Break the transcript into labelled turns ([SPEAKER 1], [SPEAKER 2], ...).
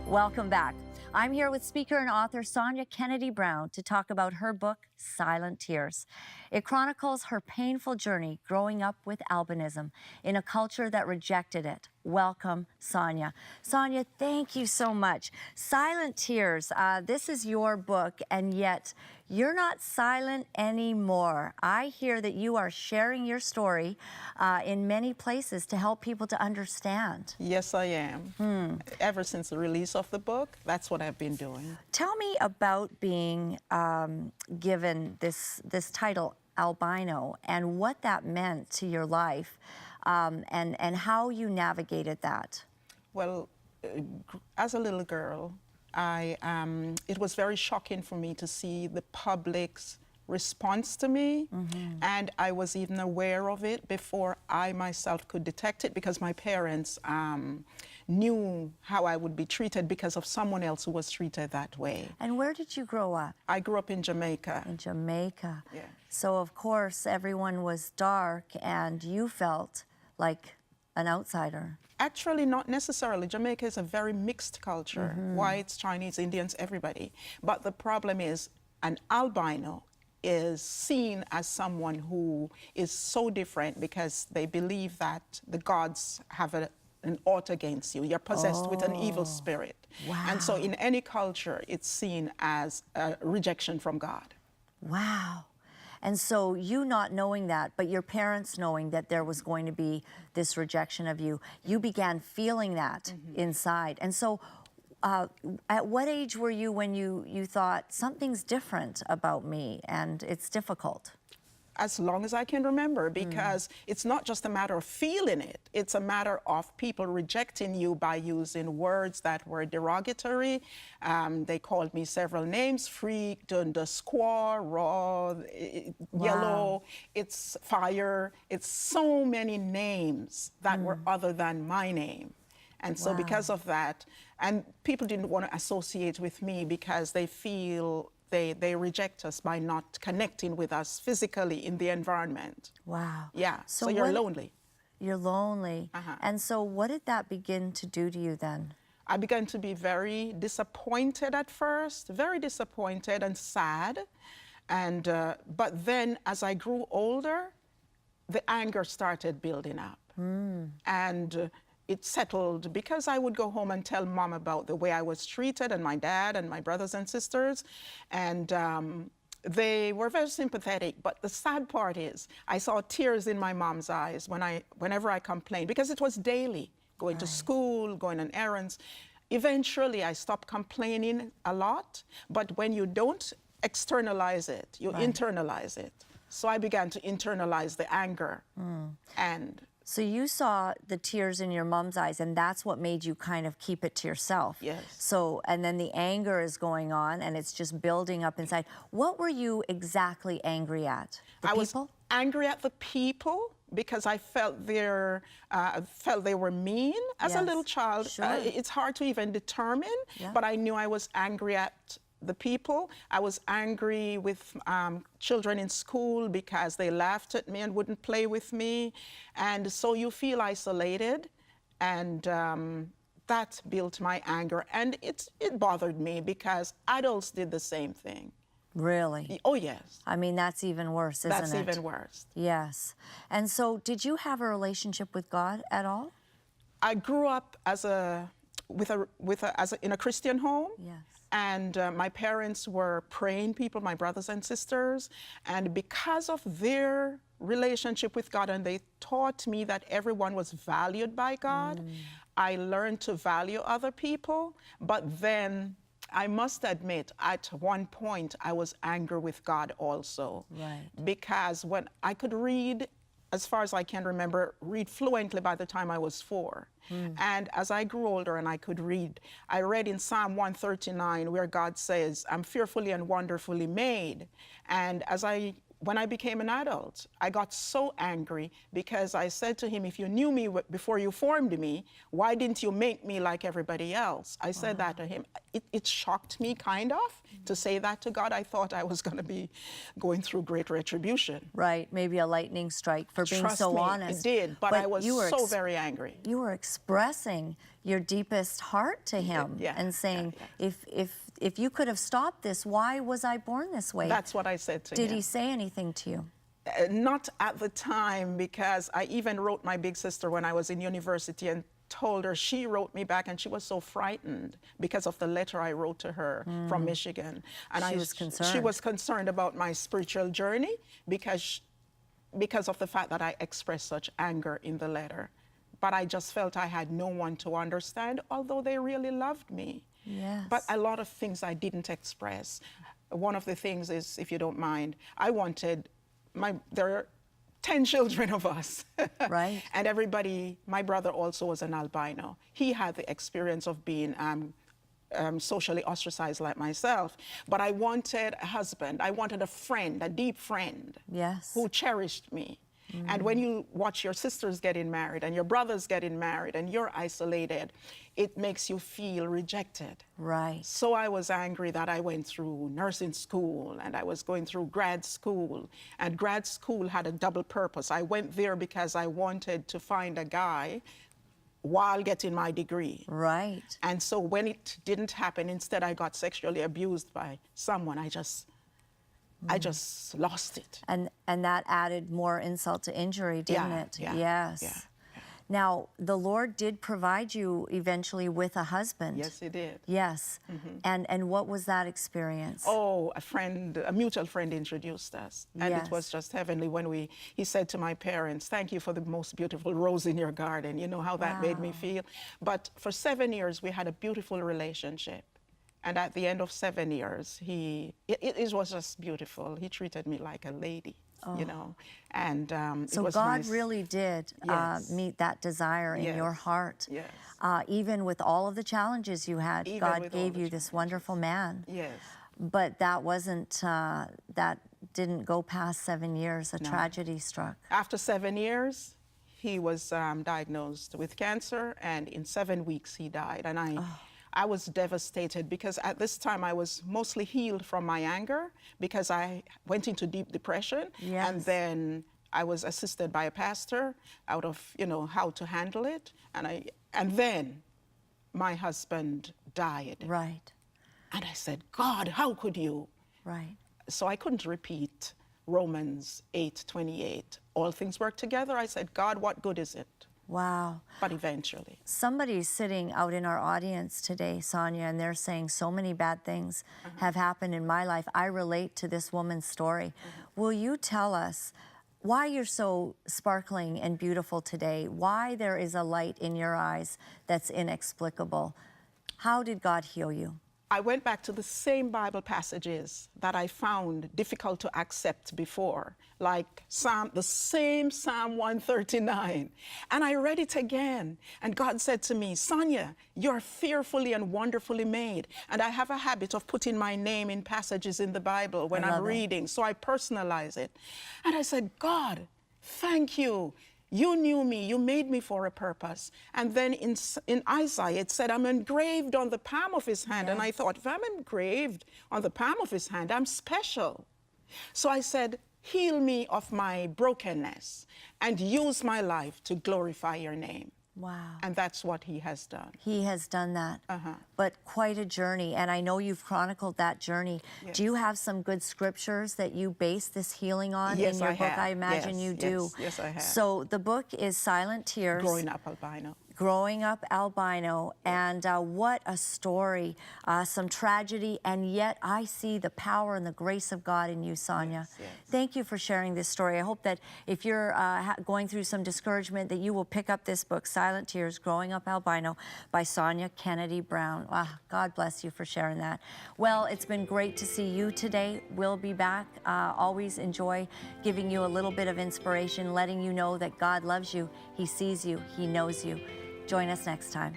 [SPEAKER 1] Welcome back. I'm here with speaker and author Sonia Kennedy-Brown to talk about her book, Silent Tears. It chronicles her painful journey growing up with albinism in a culture that rejected it. Welcome, Sonia. Sonia, thank you so much. Silent Tears, this is your book, and yet you're not silent anymore. I hear that you are sharing your story in many places to help people to understand.
[SPEAKER 2] Yes, I am. Ever since the release of the book, that's what I've been doing.
[SPEAKER 1] Tell me about being given this title, Albino, and what that meant to your life, and how you navigated that.
[SPEAKER 2] Well, as a little girl, it was very shocking for me to see the public's response to me, and I was even aware of it before I myself could detect it, because my parents knew how I would be treated because of someone else who was treated that way.
[SPEAKER 1] And where did you grow up?
[SPEAKER 2] I grew up in Jamaica.
[SPEAKER 1] In Jamaica.
[SPEAKER 2] Yeah.
[SPEAKER 1] So of course everyone was dark and you felt like an outsider.
[SPEAKER 2] Actually, not necessarily. Jamaica is a very mixed culture. Whites, Chinese, Indians, everybody. But the problem is an albino is seen as someone who is so different because they believe that the gods have an ought against you. You're possessed with an evil spirit.
[SPEAKER 1] Wow.
[SPEAKER 2] And so in any culture, it's seen as a rejection from God.
[SPEAKER 1] Wow. And so you not knowing that, but your parents knowing that there was going to be this rejection of you, you began feeling that inside. And so at what age were you when you thought something's different about me and it's difficult?
[SPEAKER 2] As long as I can remember, because it's not just a matter of feeling it, it's a matter of people rejecting you by using words that were derogatory. They called me several names: freak, squaw, raw, yellow, it's fire. It's so many names that were other than my name. And so because of that, and people didn't want to associate with me because they feel they reject us by not connecting with us physically in the environment.
[SPEAKER 1] Wow.
[SPEAKER 2] Yeah, so you're lonely.
[SPEAKER 1] You're lonely. And so what did that begin to do to you then?
[SPEAKER 2] I began to be very disappointed at first, very disappointed and sad. And, but then as I grew older, the anger started building up. And it settled because I would go home and tell Mom about the way I was treated, and my dad and my brothers and sisters. And they were very sympathetic. But the sad part is I saw tears in my mom's eyes whenever I complained, because it was daily, going to school, going on errands. Eventually, I stopped complaining a lot. But when you don't externalize it, you internalize it. So I began to internalize the anger.
[SPEAKER 1] So you saw the tears in your mom's eyes, and that's what made you kind of keep it to yourself.
[SPEAKER 2] Yes.
[SPEAKER 1] So, and then the anger is going on, and it's just building up inside. What were you exactly angry at? The people?
[SPEAKER 2] Was angry at the people because I felt they were mean as a little child. It's hard to even determine, but I knew I was angry at the people. I was angry with children in school because they laughed at me and wouldn't play with me. And so you feel isolated, and that built my anger. And it bothered me because adults did the same thing.
[SPEAKER 1] Really?
[SPEAKER 2] Oh, yes.
[SPEAKER 1] I mean, that's even worse, isn't it?
[SPEAKER 2] That's even worse.
[SPEAKER 1] Yes. And so did you have a relationship with God at all?
[SPEAKER 2] I grew up in a Christian home.
[SPEAKER 1] Yes.
[SPEAKER 2] And my parents were praying people, my brothers and sisters. And because of their relationship with God, and they taught me that everyone was valued by God, I learned to value other people. But then I must admit, at one point, I was angry with God also.
[SPEAKER 1] Right.
[SPEAKER 2] Because when I could read, as far as I can remember, read fluently by the time I was 4. And as I grew older and I could read, I read in Psalm 139 where God says, I'm fearfully and wonderfully made. And as I when I became an adult, I got so angry because I said to him, if you knew me before you formed me, why didn't you make me like everybody else? I said that to him. It shocked me, kind of, to say that to God. I thought I was going to be going through great retribution.
[SPEAKER 1] Right, maybe a lightning strike for being
[SPEAKER 2] Trust
[SPEAKER 1] so
[SPEAKER 2] me,
[SPEAKER 1] honest.
[SPEAKER 2] it did, but I was so very angry.
[SPEAKER 1] You were expressing your deepest heart to him and saying, if you could have stopped this, why was I born this way?
[SPEAKER 2] That's what I said to him.
[SPEAKER 1] Did he say anything to you?
[SPEAKER 2] Not at the time, because I even wrote my big sister when I was in university and told her. She wrote me back, and she was so frightened because of the letter I wrote to her from Michigan. And
[SPEAKER 1] she was concerned.
[SPEAKER 2] She was concerned about my spiritual journey because of the fact that I expressed such anger in the letter. But I just felt I had no one to understand, although they really loved me.
[SPEAKER 1] Yes.
[SPEAKER 2] But a lot of things I didn't express. One of the things is, if you don't mind, I wanted there are 10 children of us.
[SPEAKER 1] Right.
[SPEAKER 2] And everybody, my brother also was an albino. He had the experience of being socially ostracized like myself. But I wanted a husband. I wanted a friend, a deep friend.
[SPEAKER 1] Yes.
[SPEAKER 2] Who cherished me. And when you watch your sisters getting married and your brothers getting married and you're isolated, it makes you feel rejected.
[SPEAKER 1] Right.
[SPEAKER 2] So I was angry that I went through nursing school and I was going through grad school. And grad school had a double purpose. I went there because I wanted to find a guy while getting my degree.
[SPEAKER 1] Right.
[SPEAKER 2] And so when it didn't happen, instead I got sexually abused by someone. I just lost it.
[SPEAKER 1] And that added more insult to injury, didn't it? Yes.
[SPEAKER 2] Yeah.
[SPEAKER 1] Now, the Lord did provide you eventually with a husband.
[SPEAKER 2] Yes, He did.
[SPEAKER 1] Yes. And what was that experience?
[SPEAKER 2] Oh, a mutual friend introduced us. And it was just heavenly when he said to my parents, thank you for the most beautiful rose in your garden. You know how that made me feel. But for 7 years, we had a beautiful relationship. And at the end of 7 years, it was just beautiful. He treated me like a lady, you know. And
[SPEAKER 1] so
[SPEAKER 2] it was
[SPEAKER 1] God
[SPEAKER 2] nice.
[SPEAKER 1] really did meet that desire in your heart.
[SPEAKER 2] Yes.
[SPEAKER 1] Even with all of the challenges you had, God gave you this wonderful man.
[SPEAKER 2] Yes.
[SPEAKER 1] But that wasn't, that didn't go past 7 years. A tragedy struck.
[SPEAKER 2] After 7 years, he was diagnosed with cancer, and in 7 weeks he died. And I was devastated because at this time I was mostly healed from my anger because I went into deep depression.
[SPEAKER 1] Yes.
[SPEAKER 2] And then I was assisted by a pastor out of, how to handle it. And then my husband died.
[SPEAKER 1] Right.
[SPEAKER 2] And I said, God, how could you?
[SPEAKER 1] Right.
[SPEAKER 2] So I couldn't repeat Romans 8:28. All things work together. I said, God, what good is it?
[SPEAKER 1] Wow.
[SPEAKER 2] But eventually.
[SPEAKER 1] Somebody's sitting out in our audience today, Sonia, and they're saying so many bad things have happened in my life. I relate to this woman's story. Will you tell us why you're so sparkling and beautiful today? Why there is a light in your eyes that's inexplicable? How did God heal you?
[SPEAKER 2] I went back to the same Bible passages that I found difficult to accept before, like the same Psalm 139. And I read it again. And God said to me, Sonia, you're fearfully and wonderfully made. And I have a habit of putting my name in passages in the Bible when I'm reading. So I personalize it. And I said, God, thank you. You knew me, you made me for a purpose. And then in Isaiah, it said, I'm engraved on the palm of his hand. Yes. And I thought, if I'm engraved on the palm of his hand, I'm special. So I said, heal me of my brokenness and use my life to glorify your name.
[SPEAKER 1] Wow.
[SPEAKER 2] And that's what he has done.
[SPEAKER 1] He has done that. But quite a journey. And I know you've chronicled that journey. Yes. Do you have some good scriptures that you base this healing on in your book? I imagine you do.
[SPEAKER 2] Yes, I have.
[SPEAKER 1] So the book is Silent Tears.
[SPEAKER 2] Growing Up Albino.
[SPEAKER 1] Growing Up Albino, and what a story, some tragedy, and yet I see the power and the grace of God in you, Sonia.
[SPEAKER 2] Yes.
[SPEAKER 1] Thank you for sharing this story. I hope that if you're going through some discouragement, that you will pick up this book, Silent Tears, Growing Up Albino, by Sonia Kennedy-Brown. God bless you for sharing that. Well, it's been great to see you today. We'll be back. Always enjoy giving you a little bit of inspiration, letting you know that God loves you, He sees you, He knows you. Join us next time.